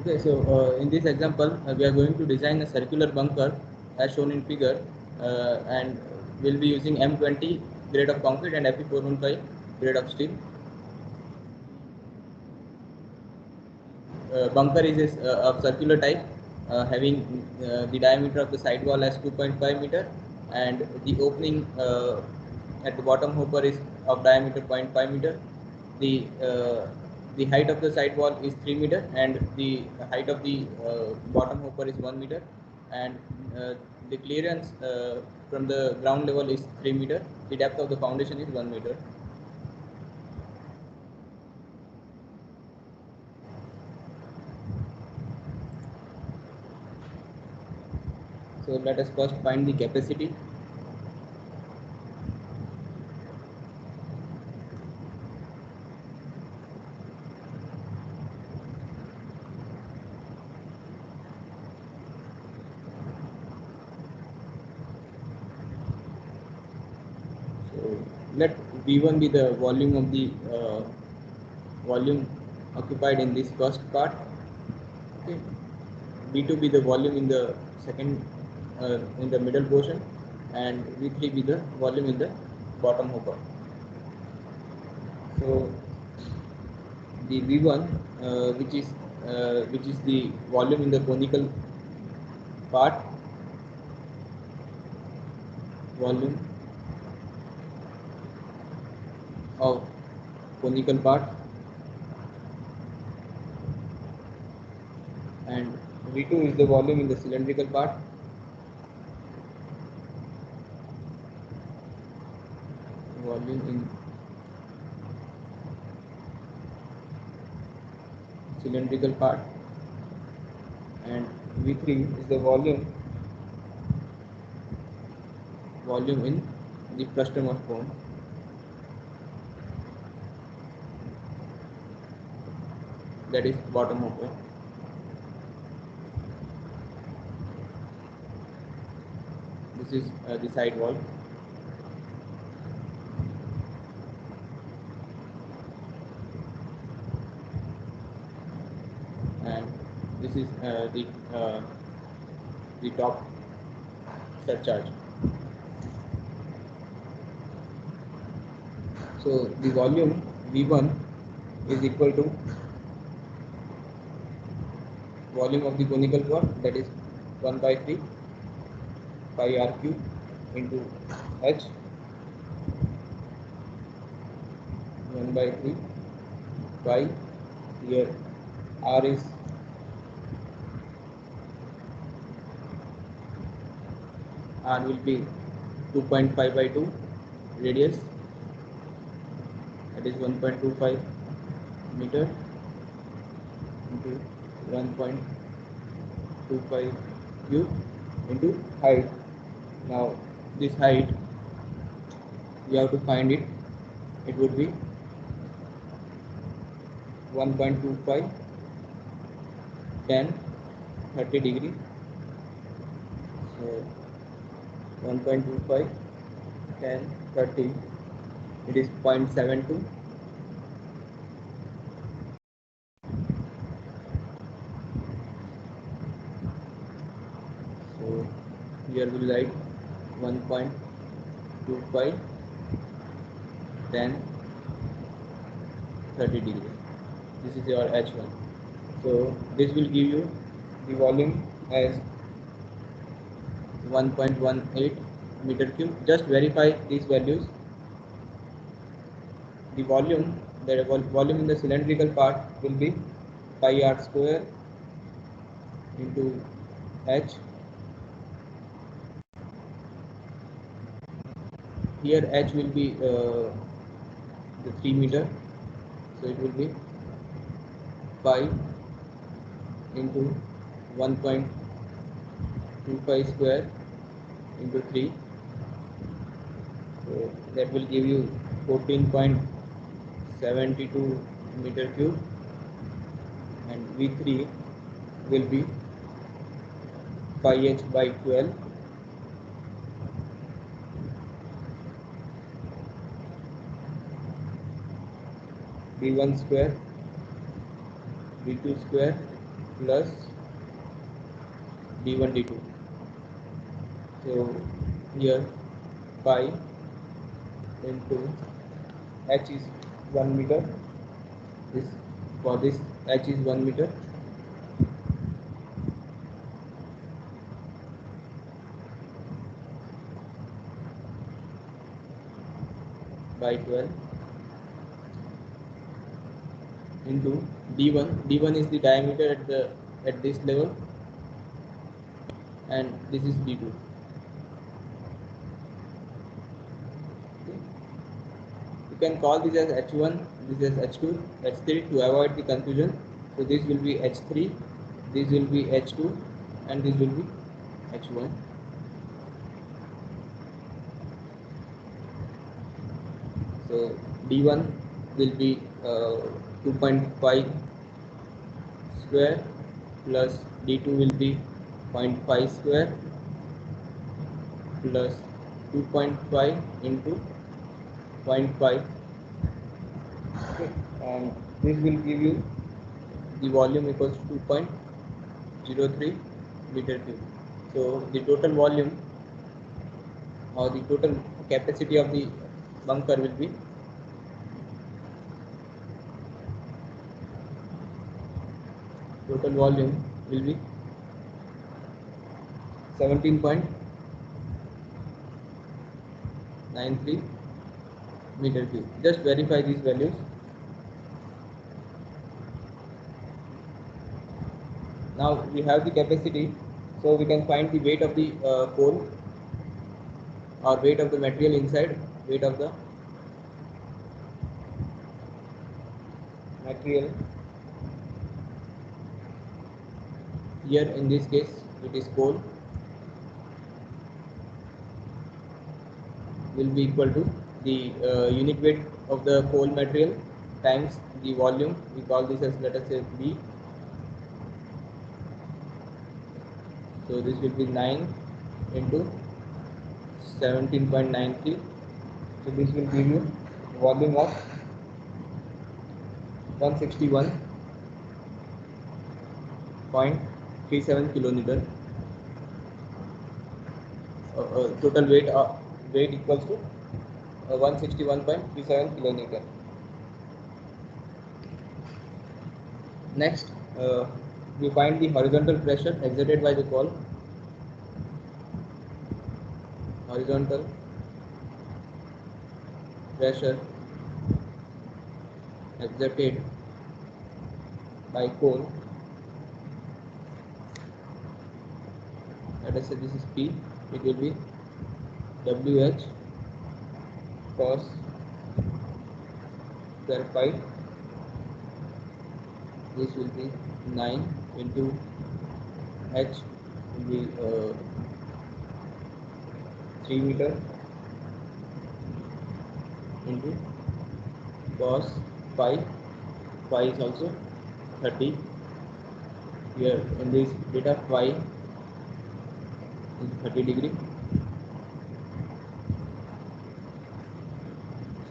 Okay, so in this example, we are going to design a circular bunker as shown in figure, and we'll be using M20 grade of concrete and Fe415 grade of steel. Bunker is of circular type, having the diameter of the side wall as 2.5 meter, and the opening at the bottom hopper is of diameter 0.5 meter. The height of the side wall is 3 meter, and the height of the bottom hopper is 1 meter, and the clearance from the ground level is 3 meter. The depth of the foundation is 1 meter. So let us first find the capacity. So let V1 be the volume of the volume occupied in this first part. Okay. V2 be the volume in the second in the middle portion, and V3 be the volume in the bottom hopper. So the V1 which is the volume in the conical part, volume of conical part, and V2 is the volume in the cylindrical part, volume in cylindrical part, and V3 is the volume in the frustum of cone. That is bottom hopper. This is the side wall. And this is the top surcharge. So the volume V1 is equal to volume of the conical part, that is 1 by 3 pi r cube into h, 1 by 3 pi, here r is r will be 2.5 by 2 radius, that is 1.25 meter into 1.25 cube into height. Now this height we have to find it. It would be 1.25 tan 30 degree. So 1.25 tan 30, it is 0.72. So here we write 1.25 tan 30 degree. This is your H1. So this will give you the volume as 1.18 meter cube. Just verify these values. The volume in the cylindrical part will be pi r square into h. Here h will be the 3 meter, so it will be pi into 1.25 square into 3. So that will give you 14.72 meter cube, and V3 will be pi h by 12. V1 square, V2 square plus d1 d2. So here pi into h is 1 meter. This for this h is 1 meter. By 12 into d1. D1 is the diameter at this level, and this is d2. Okay. You can call this as h1, this is h2, h3 to avoid the confusion. So this will be h3, this will be h2, and this will be h1. So d1 will be 2.5 square plus d2 will be 0.5 square plus 2.5 into 0.5. Okay. And this will give you the volume equals to 2.03 meter cube. So the total volume or the total capacity of the bunker will be total volume will be 17.93 meter cube. Just verify these values. Now we have the capacity, so we can find the weight of the coal or weight of the material inside, weight of the material. Here in this case it is coal, will be equal to the unit weight of the coal material times the volume. We call this as, let us say, B. So this will be 9 into 17.93. So this will give you volume of 161.37 kilonewton. Total weight equals to 161.37 kilonewton. Next, we find the horizontal pressure exerted by the coal. Horizontal pressure exerted by coal. Let us say this is P. It will be WH cos square pi. This will be 9 into H will be 3 meter into cos pi. Pi is also 30. Here in this data, pi is 30 degree.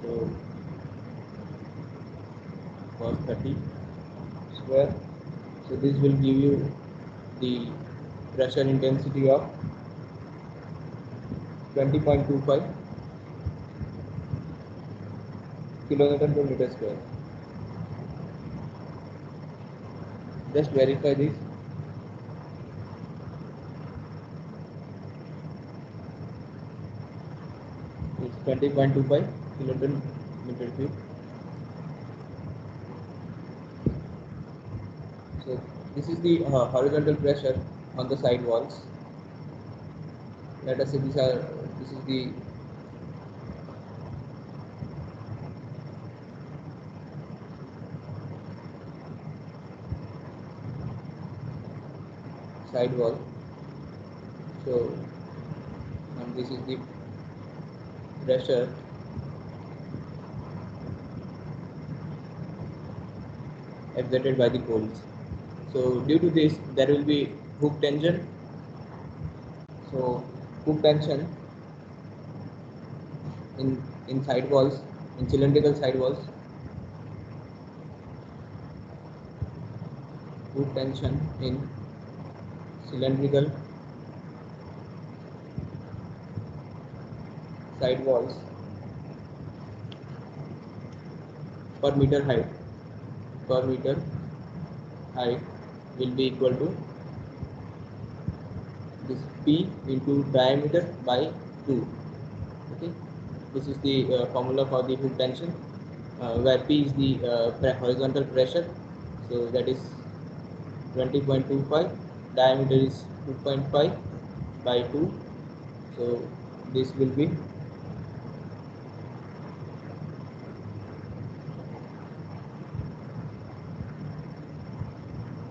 So cos 30 square. So this will give you the pressure intensity of 20.25 kilonewton per meter square. Just verify this. It's 20.25 kilonewton meter cube. So this is the horizontal pressure on the side walls. Let us say this is the side wall. So and this is the pressure exerted by the coals. So due to this, there will be hook tension. So hook tension in side walls, in cylindrical side walls, hoop tension in cylindrical side walls per meter height will be equal to this P into diameter by 2. Okay, this is the formula for the hoop tension, where P is the horizontal pressure, so that is 20.25, diameter is 2.5 by 2, so this will be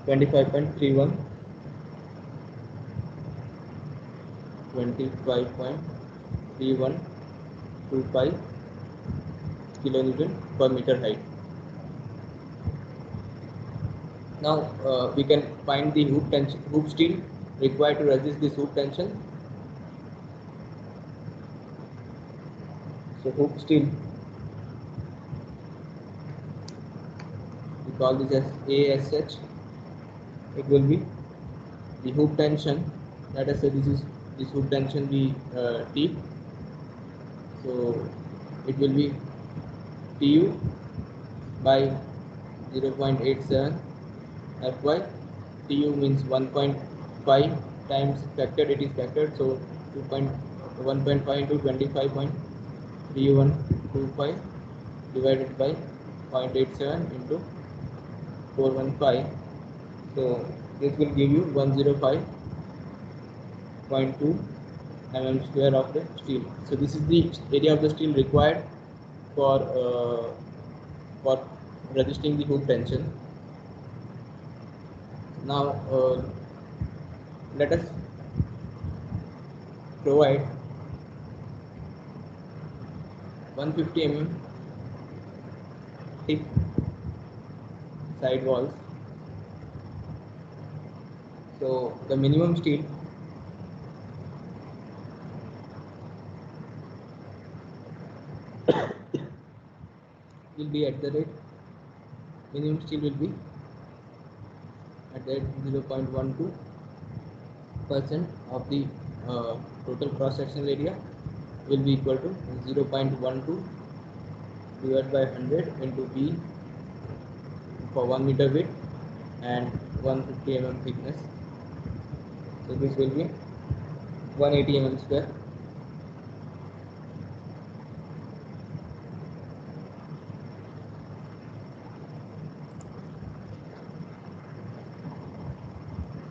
25.31 25.3125 kilonewton per meter height. Now we can find the hoop steel required to resist this hoop tension. So hoop steel, we call this as ASH. It will be the hoop tension. Let us say this hoop tension be T. So it will be TU by 0.87 Fy. TU means 1.5 times factored. It is factored, so 1.5 into 25.3125 divided by 0.87 into 415. So this will give you 105.2 mm square of the steel. So this is the area of the steel required for resisting the hoop tension. Now let us provide 150 mm thick side walls. So the minimum steel will be at the rate, minimum steel will be at the 0.12% of the total cross sectional area, will be equal to 0.12 divided by 100 into B for 1 meter width and 150 mm thickness. So this will be 180 mm square.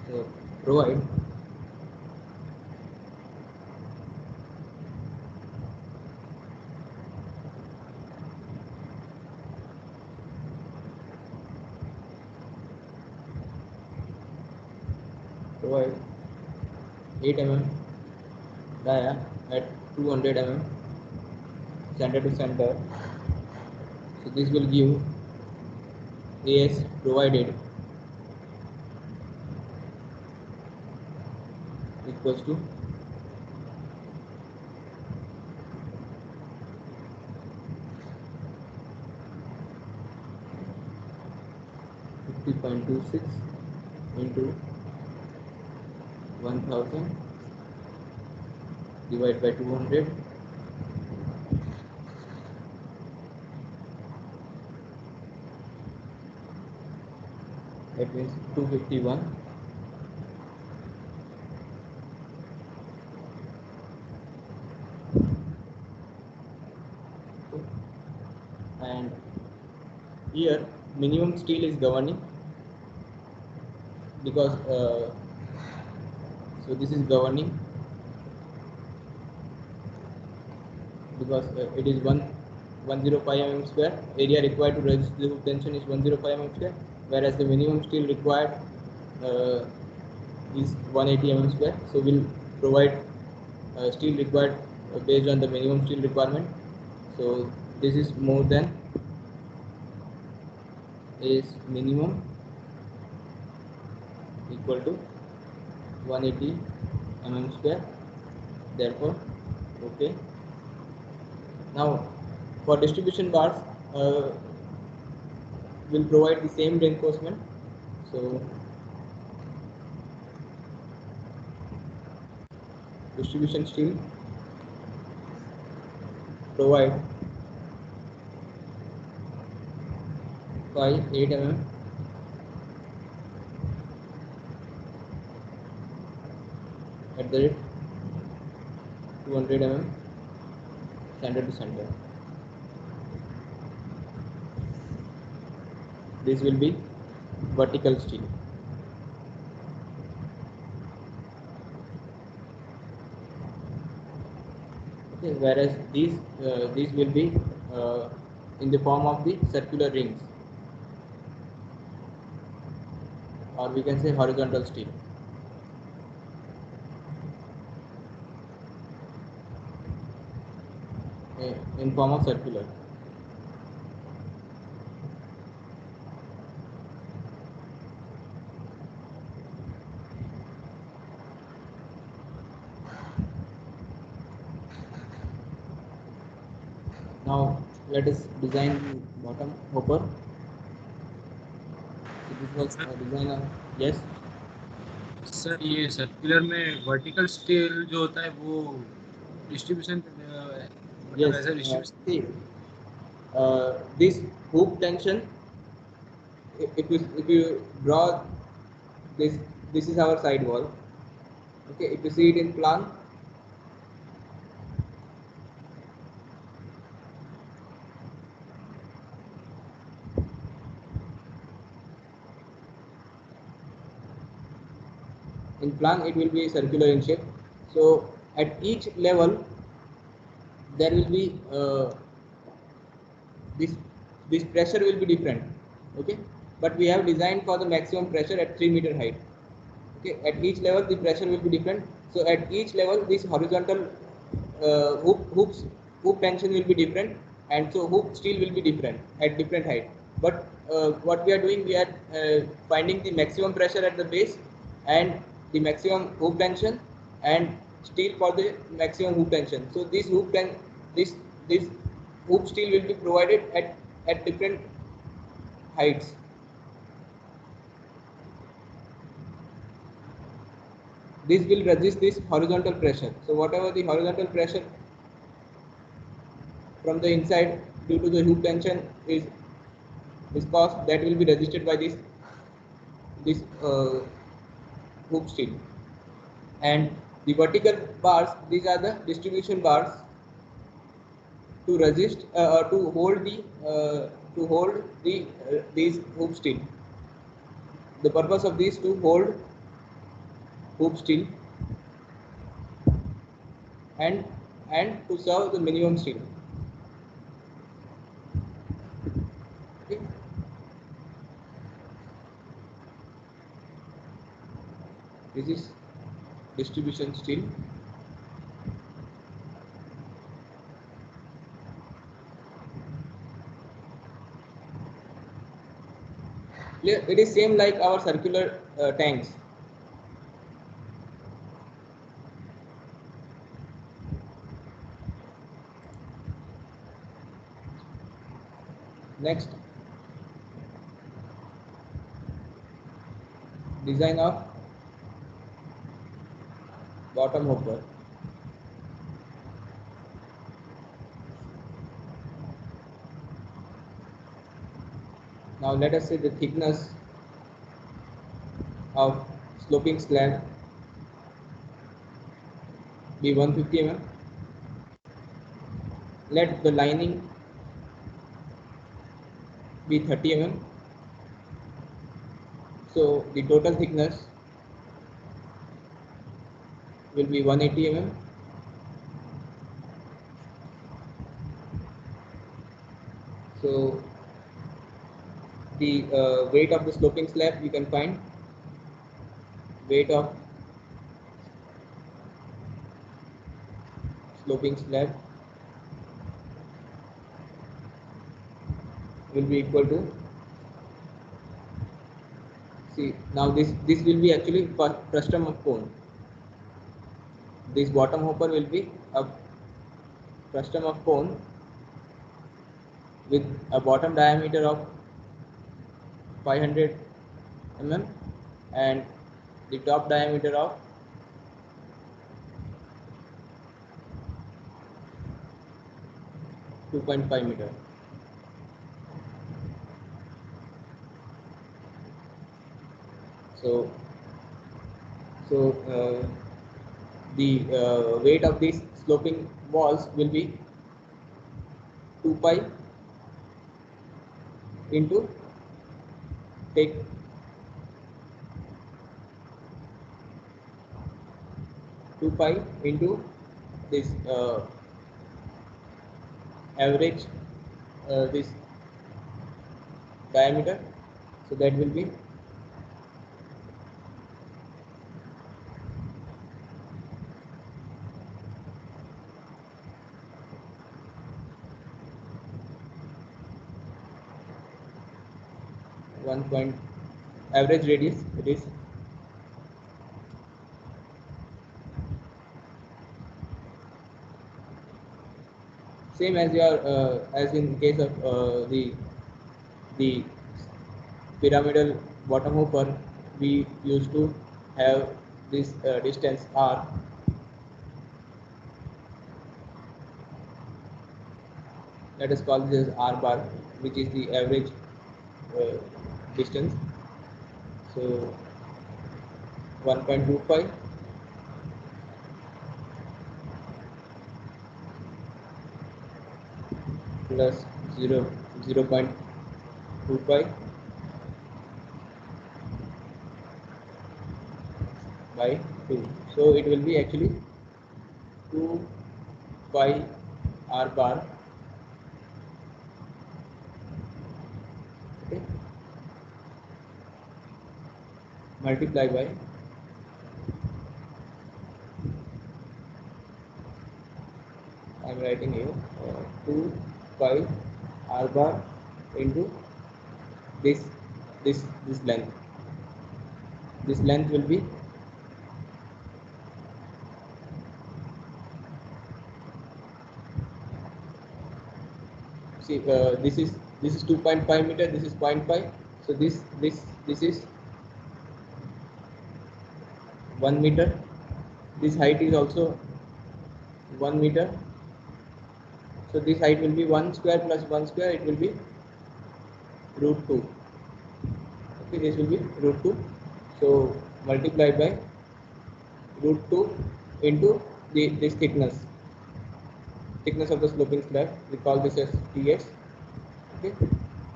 So provide provide 8 mm dia at 200 mm center to center. So this will give AS provided equals to 50.26 into 1000 divided by 200. That means 251. And here minimum steel is governing, because so this is governing because it is 105 mm square. Area required to resist the hoop tension is 105 mm square, whereas the minimum steel required is 180 mm square. So we'll provide steel required based on the minimum steel requirement. So this is more than is minimum equal to 180 mm square. Therefore, okay. Now for distribution bars, we'll provide the same reinforcement. So distribution steel provide 8 mm at the rate 200 mm center to center. This will be vertical steel. Okay, whereas these will be in the form of the circular rings, or we can say horizontal steel. In form of circular. Now let us design the bottom hopper. So this was a design of, yes. Sir ये circular में vertical steel जो होता है वो distribution Yes. ऐसा distribution See, this hoop tension. If you draw this, this is our side wall. Okay, if you see it in plan, it will be circular in shape. So at each level there will be this pressure will be different. Okay, but we have designed for the maximum pressure at 3 meter height. Okay, at each level the pressure will be different. So at each level this horizontal hoop tension will be different, and so hoop steel will be different at different height. But what we are doing, we are finding the maximum pressure at the base and the maximum hoop tension, and steel for the maximum hoop tension. So this this hoop steel will be provided at different heights. This will resist this horizontal pressure. So whatever the horizontal pressure from the inside due to the hoop tension is caused, that will be resisted by this hoop steel. And the vertical bars, these are the distribution bars to resist to hold these hoop steel. The purpose of these to hold hoop steel and to serve the minimum steel. Okay. This is distribution steel. It is same like our circular tanks. Next, design of bottom hopper. Now let us say the thickness of sloping slab be 150 mm. Let the lining be 30 mm. So the total thickness will be 180 mm. So the weight of the sloping slab, you can find weight of sloping slab will be equal to, see now this will be actually frustum of cone. This bottom hopper will be a frustum of cone with a bottom diameter of 500 mm and the top diameter of 2.5 meter. So the weight of these sloping walls will be 2 pi into take 2 pi into this average this diameter, so that will be 1 point average radius, it is same as your as in case of the pyramidal bottom hopper. We used to have this distance r. Let us call this as r bar, which is the average distance. So 1.25 plus 0.25 by 2. So it will be actually 2 pi r bar. Okay. Multiply by I am writing here 2 pi r bar into this length. This length will be see this is 2.5 meter. This is 0.5. So this is 1 meter. This height is also 1 meter. So this height will be 1 square plus 1 square. It will be root 2. Okay, this will be root 2. So multiply by root 2 into this thickness of the sloping slab. We call this as Ts. Okay,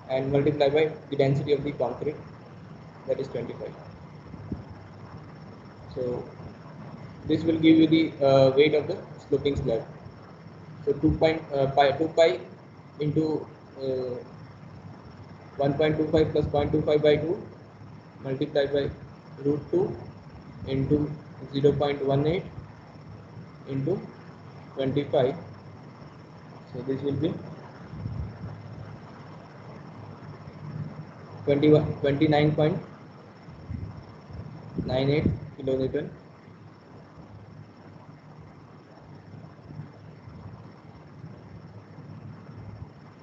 and multiply by the density of the concrete, that is 25. So this will give you the weight of the sloping slab. So 2 pi into 1.25 plus 0.25 by 2 multiplied by root 2 into 0.18 into 25. So this will be 29.98 kilonewton.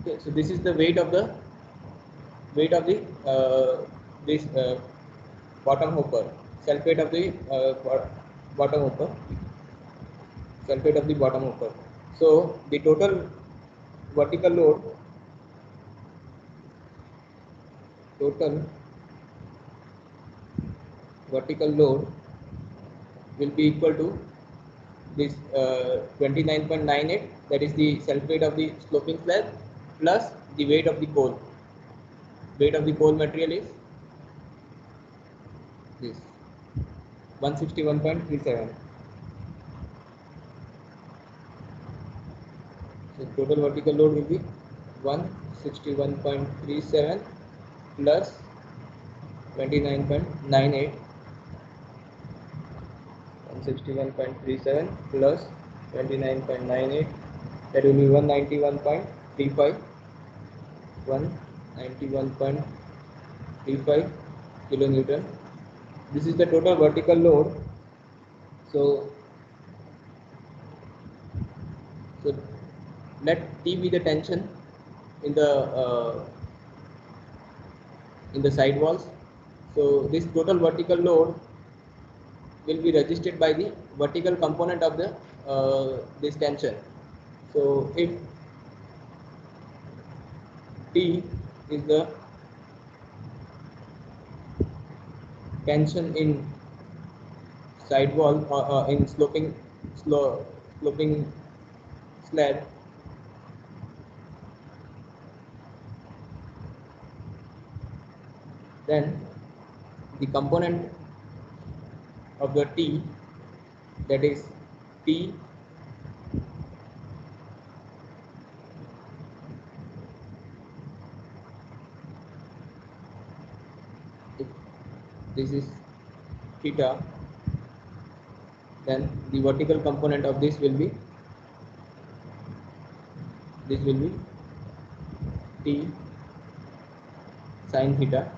Okay, so this is the weight of the this bottom hopper, self-weight of the bottom hopper, self-weight of the bottom hopper. So the total vertical load will be equal to this 29.98, that is the self-weight of the sloping slab, plus the weight of the coal. Weight of the coal material is this 161.37. So total vertical load will be 161.37 plus 29.98. 161.37 plus 29.98, that will be 191.35. 191.35 kilonewton. This is the total vertical load. So let T be the tension in the side walls. So this total vertical load will be registered by the vertical component of the this tension. So if T is the tension in sidewall or in sloping slab. Then the component of the T, that is T if this is theta, then the vertical component of this will be T sin theta.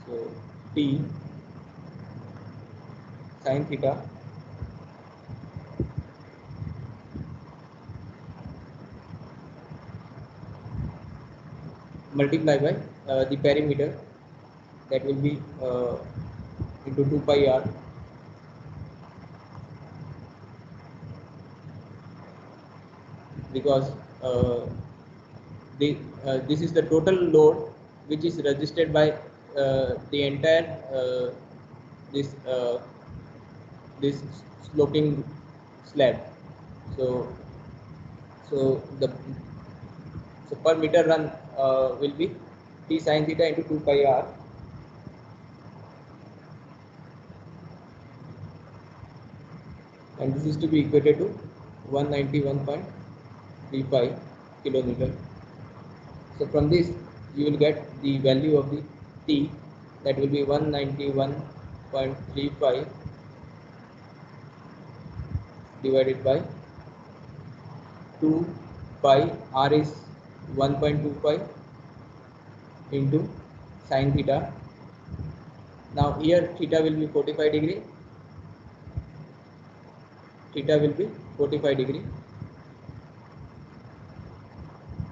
So T sin theta multiplied by the perimeter, that will be into 2 pi r, because this is the total load which is resisted by the entire this this sloping slab. So per meter run will be T sin theta into 2 pi r, and this is to be equated to 191.35 kilonewton. So from this you will get the value of the T, that will be 191.35 divided by 2 pi, r is 1.25 into sin theta. Now here theta will be 45 degree,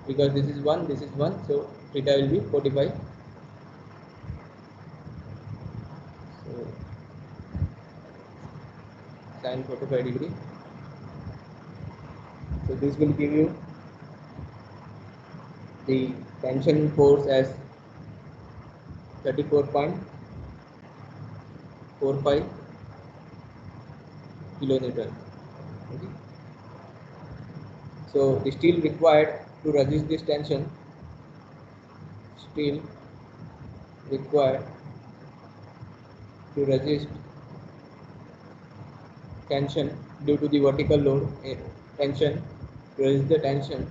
because this is 1, so theta will be 45. So sin 45 degree. So this will give you the tension force as 34.45 kilonewton. Okay. So the steel required to resist this tension, due to the vertical load, resist the tension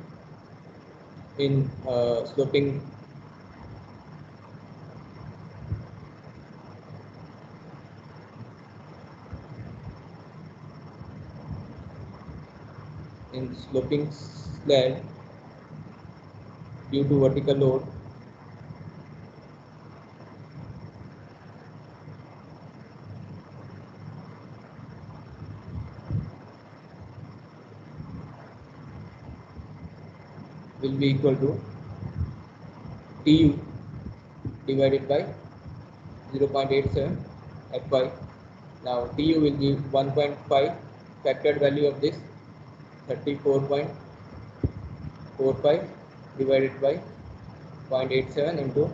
in sloping slab due to vertical load will be equal to Tu divided by 0.87 Fy. Now Tu will give 1.5, factored value of this 34.45 divided by 0.87 into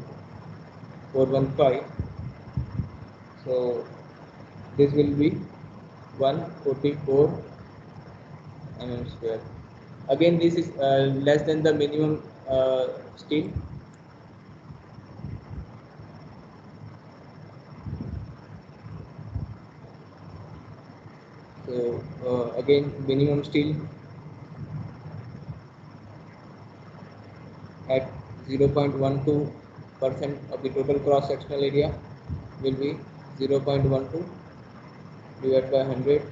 415. So this will be 144 mm square. Again, this is less than the minimum steel. So again, minimum steel at 0.12% of the total cross sectional area will be 0.12 divided by 100,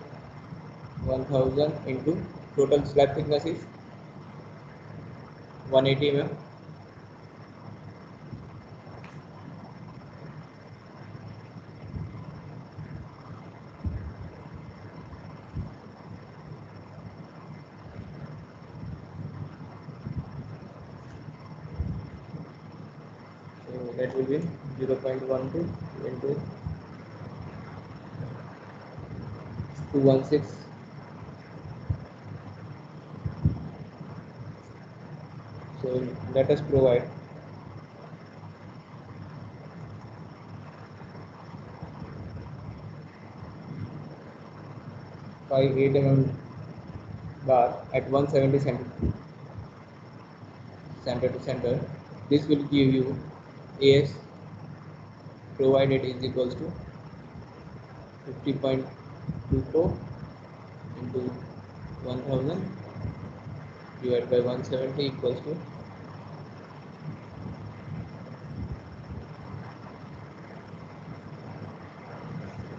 1000 into total slab thickness is 180 mm. So that will be 0.12 into 216 So let us provide 8 mm bar at 170 center to center. This will give you AS provided is equals to 50.24 into 1000 divided by 170 equals to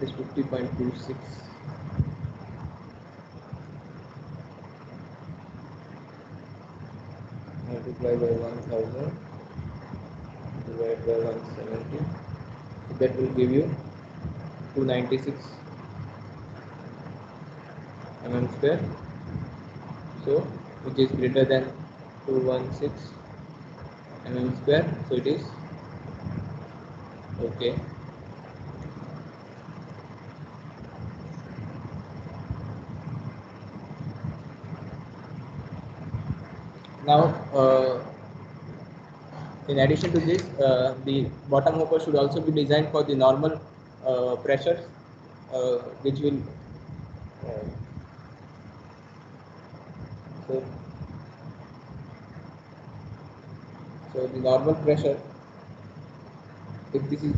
is 50.26 multiplied by 1000 divided by 170. So that will give you 296 mm square. So which is greater than 216 mm square. So it is okay. Now in addition to this, the bottom hopper should also be designed for the normal pressures, which will uh, so so the normal pressure, if this is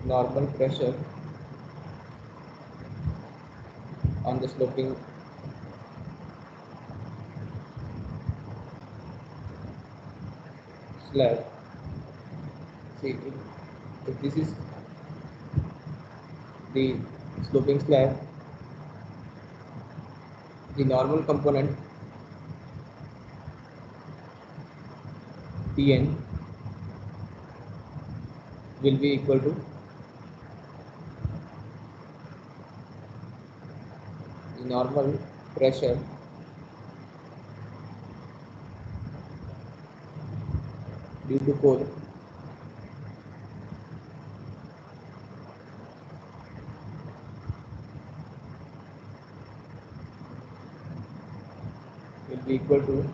normal pressure on the sloping slab, see if this is the sloping slab, the normal component Pn will be equal to the normal pressure due to core will be equal to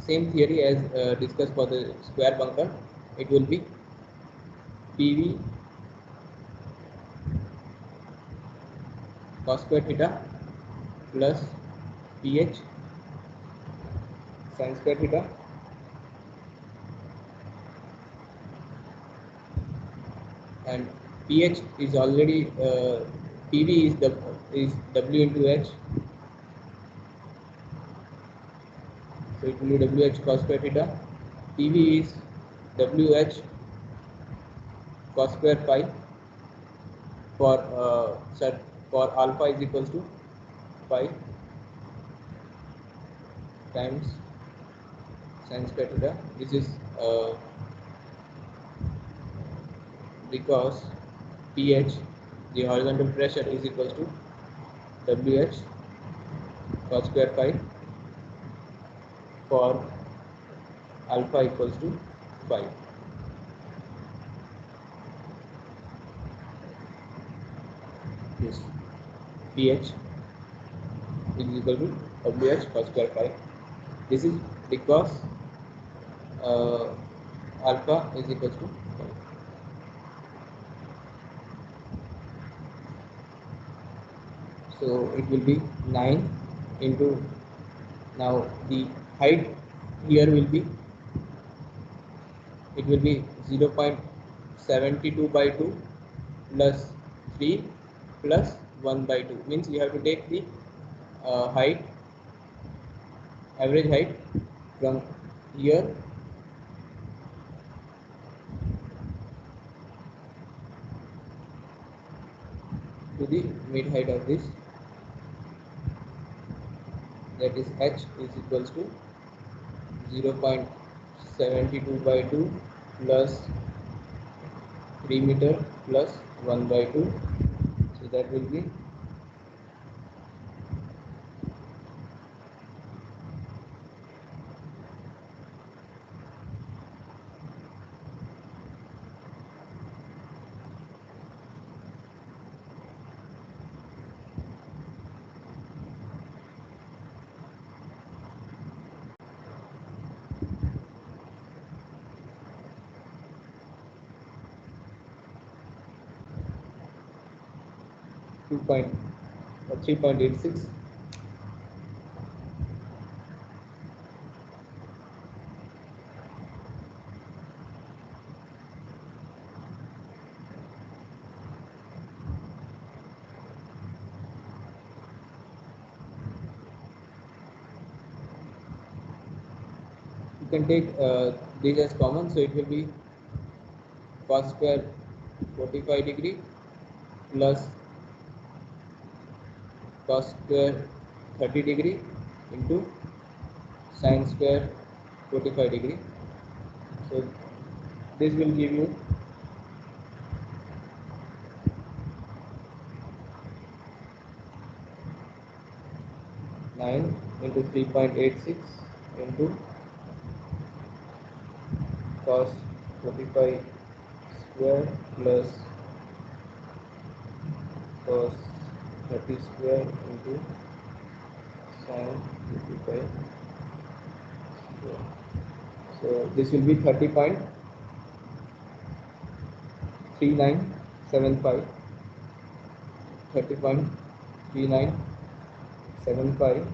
same theory as discussed for the square bunker. It will be PV cos square theta plus PH sin square theta and PH is already PV is W into H, so it will be WH cos square theta. PV is WH cos square phi for for alpha is equals to phi times sin square theta. This is because pH, the horizontal pressure, is equals to WH cos square phi for alpha equals to phi. This pH is equal to WH cos square phi. This is because alpha is equals to phi. So it will be 9 into, now the height here will be, it will be 0.72 by 2 plus 3 plus 1 by 2, means you have to take the height, average height from here to the mid height of this, that is h is equals to 0.72 by 2 plus 3 meter plus 1/2, so that will be 3.86. You can take these as common, so it will be cos square 45 degree plus cos square 30 degree into sin square 45 degree. So this will give you 9 into 3.86 into cos 45 square plus cos 30 square into sin 55 square. So this will be 30.3975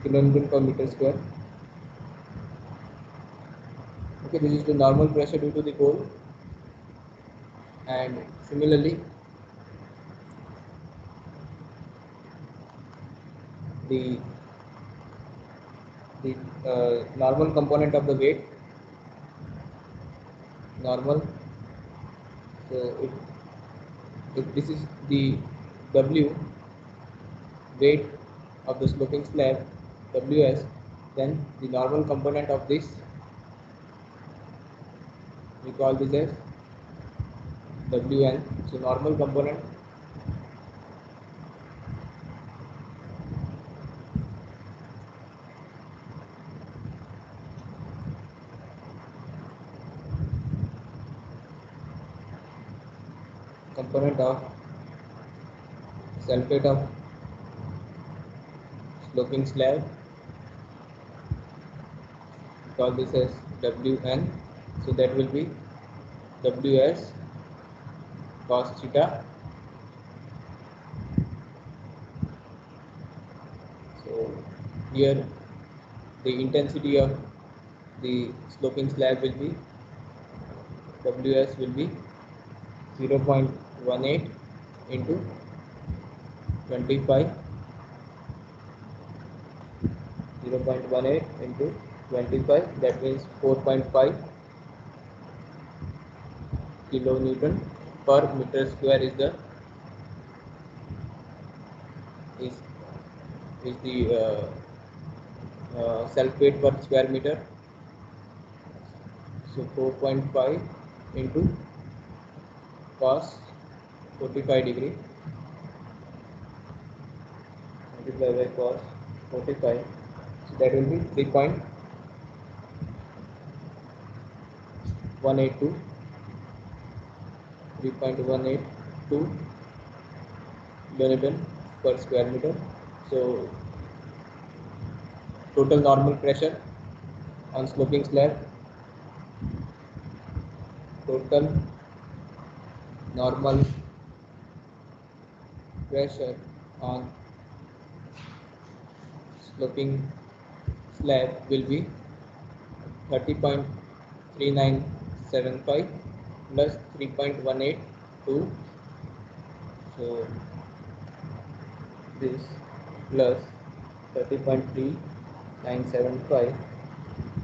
kilonewton per meter square. Okay, this is the normal pressure due to the coal, and similarly the normal component of the weight, normal. So if this is the W, weight of the sloping slab, WS, then the normal component of this, we call this as WN. So normal component of sulfate of sloping slab, we call this as WN. So that will be WS cos theta. So here the intensity of the sloping slab will be, WS will be 0.18 into 25, 0.18 into 25, that means 4.5 kilonewton per meter square is the self weight per square meter. So 4.5 into cos 45 degree multiplied by cos 45, so that will be 3.182 kilonewton per square meter. So total normal pressure on sloping slab, total normal pressure on sloping slab will be 30.3975 plus 3.182. So this plus 30.3975,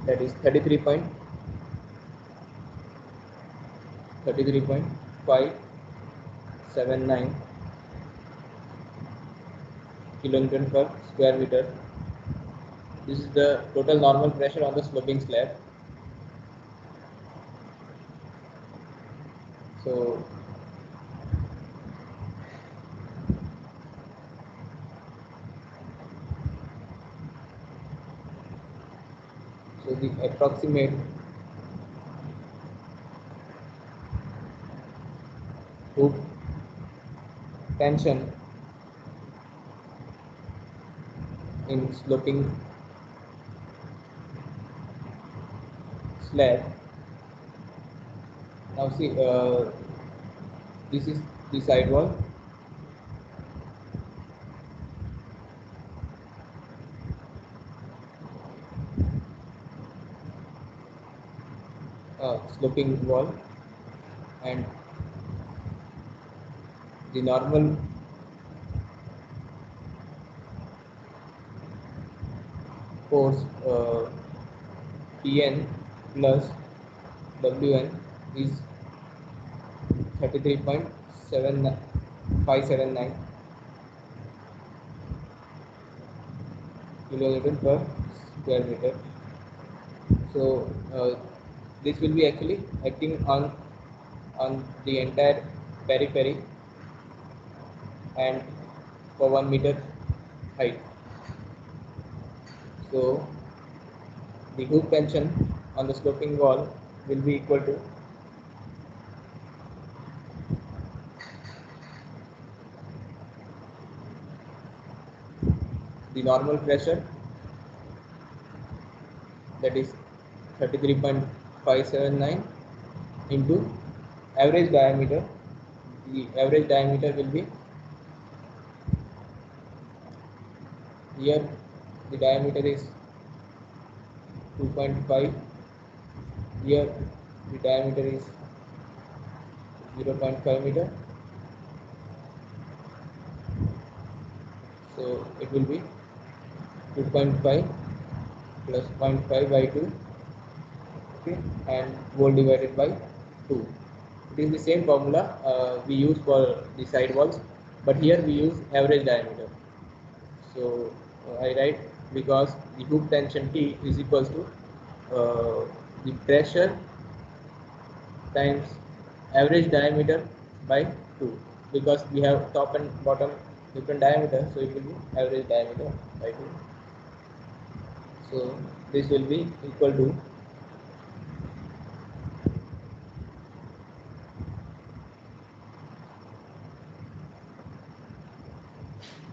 that is 33.579 kilonewton per square meter. This is the total normal pressure on the sloping slab. So So the approximate hoop tension in sloping slab. Now see, this is the side wall. Sloping wall, and the normal force Pn plus Wn is 33.579 kilonewton per square meter. So this will be actually acting on the entire periphery and for 1 meter height. So the hoop tension on the sloping wall will be equal to the normal pressure, that is 33.579 into average diameter. The average diameter will be, here the diameter is 2.5, here the diameter is 0.5 meter, so it will be 2.5 plus 0.5 by 2, okay, and whole divided by 2. It is the same formula we use for the side walls, but here we use average diameter. So I write, because the hoop tension T is equals to the pressure times average diameter by 2, because we have top and bottom different diameter, so it will be average diameter by 2. So this will be equal to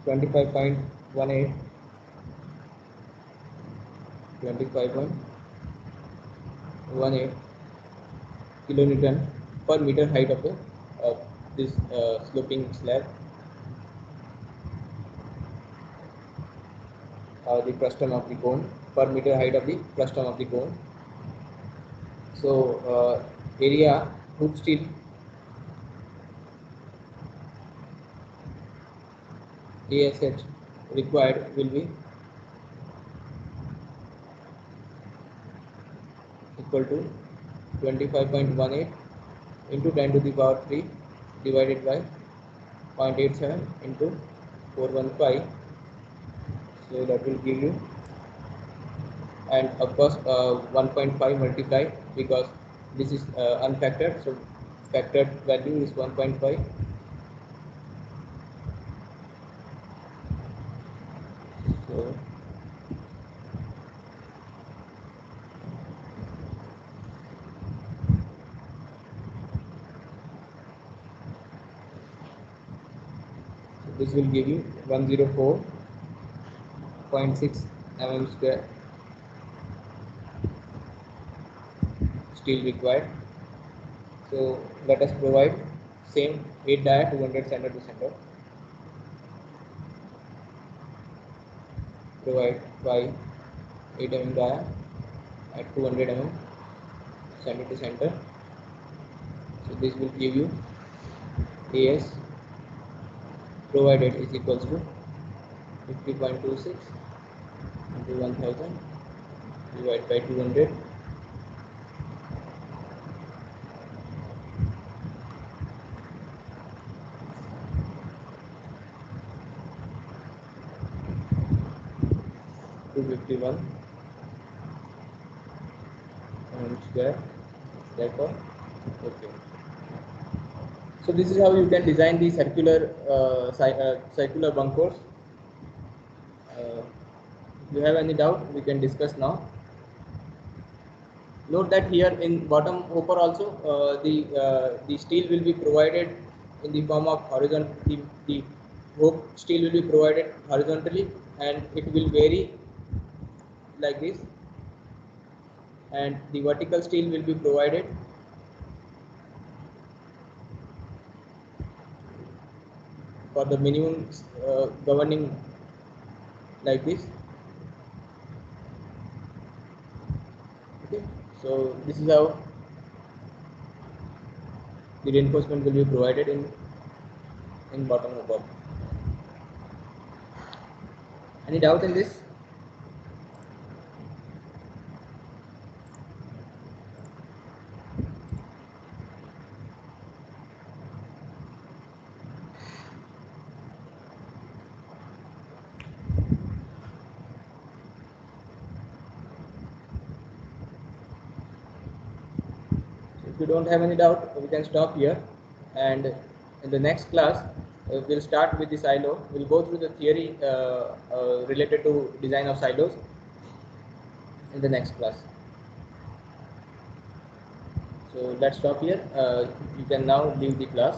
25.18 kilonewton per meter height of this sloping slab, the frustum of the cone, per meter height of the frustum of the cone. So area hoop steel ASH required will be equal to 25.18 into 10 to the power 3 divided by 0.87 into 415. So that will give you, and of course 1.5 multiplied, because this is unfactored, so factored value is 1.5. So this will give you 104.6 mm square steel required. So let us provide same 8 dia 200 center to center. Provide by 8 mm dia at 200 mm center to center. So this will give you AS provided is equals to 50.26 into 1000 divided by 200. Square, therefore, okay. So this is how you can design the circular circular bunkers. If you have any doubt, we can discuss now. Note that here in bottom hopper also the steel will be provided in the form of horizontal. The hope steel will be provided horizontally, and it will vary like this, and the vertical steel will be provided for the minimum governing like this. Okay, so this is how the reinforcement will be provided in bottom hopper. Any doubt in this? If you don't have any doubt, we can stop here, and in the next class we'll start with the silo. We'll go through the theory related to design of silos in the next class. So let's stop here. You can now leave the class.